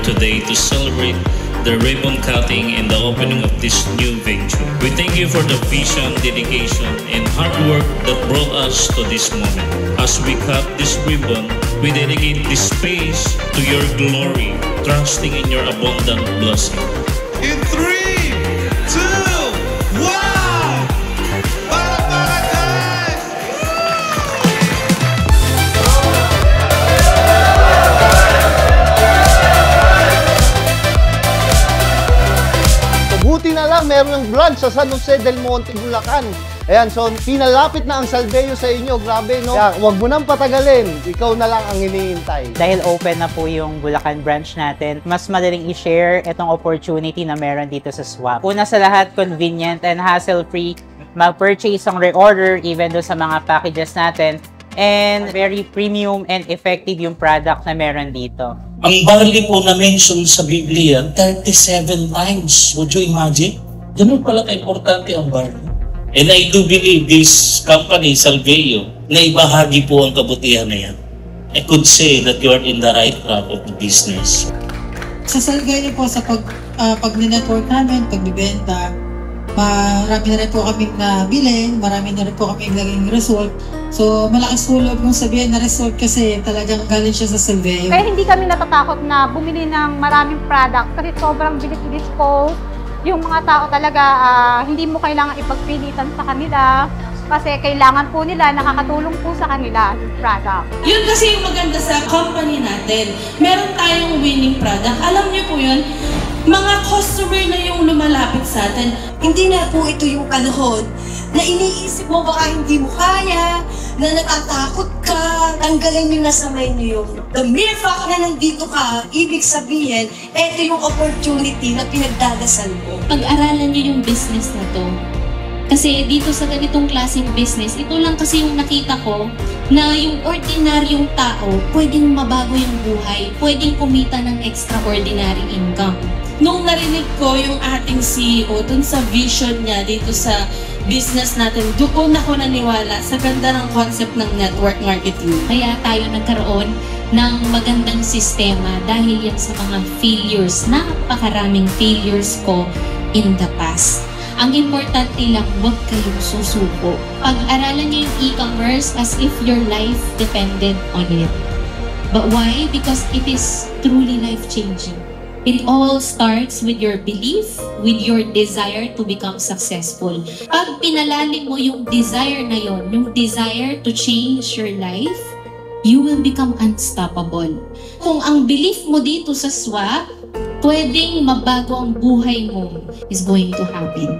today to celebrate the ribbon cutting and the opening of this new venture. We thank you for the vision, dedication, and hard work that brought us to this moment. As we cut this ribbon, we dedicate this space to your glory, trusting in your abundant blessing. In 3, 2, 1! Buti na lang meron ng branch sa San Jose del Monte, Bulacan. Ayan, so pinalapit na ang Salveyo sa inyo. Grabe, no? Kaya, huwag mo nang patagalin. Ikaw na lang ang iniintay. Dahil open na po yung Bulacan branch natin, mas madaling i-share itong opportunity na meron dito sa Swap. Una sa lahat, convenient and hassle-free. Mag-purchase ang reorder even do sa mga packages natin. And very premium and effective yung product na meron dito. Ang barley po na mention sa Biblia, 37 times. Would you imagine? Ganun pala ka-importante ang barley. And I do believe this company, Salveyo, na ibahagi po ang kabutihan na yan. I could say that you are in the right track of the business. Sa Salveyo po, sa pag-network namin, pagbibenta, marami na rin po kaming nabili, marami na rin po kaming naging result. So, malakas hulog mong sabihin na result kasi talagang galing siya sa Salveyo. Kaya hindi kami natatakot na bumili ng maraming product kasi sobrang bilis-dispose. Yung mga tao talaga, hindi mo kailangan ipagpilitan sa kanila kasi kailangan po nila, nakakatulong po sa kanila yung product. Yun kasi yung maganda sa company natin. Meron tayong winning product. Alam niyo po yun, mga customer na yung lumalapit sa atin. Hindi na po ito yung kalahod na iniisip mo baka hindi mo kaya, na natatakot ka, tanggalin nyo na sa menu yun. The mere fact na nandito ka, ibig sabihin, ito yung opportunity na pinagdadasal mo. Pag-aralan nyo yung business na to. Kasi dito sa ganitong klaseng business, ito lang kasi yung nakita ko na yung ordinaryong tao, pwedeng mabago yung buhay, pwedeng kumita ng extraordinary income. Nung narinig ko yung ating CEO dun sa vision niya dito sa business natin, doon ako naniwala sa ganda ng concept ng network marketing. Kaya tayo nagkaroon ng magandang sistema dahil yan sa mga failures, napakaraming failures ko in the past. Ang importante lang, huwag kayong susuko. Pag-aralan niyo yung e-commerce as if your life depended on it. But why? Because it is truly life-changing. It all starts with your belief, with your desire to become successful. Pag pinalalim mo yung desire na yon, yung desire to change your life, you will become unstoppable. Kung ang belief mo dito sa Swap, pwedeng mabago ang buhay mo is going to happen.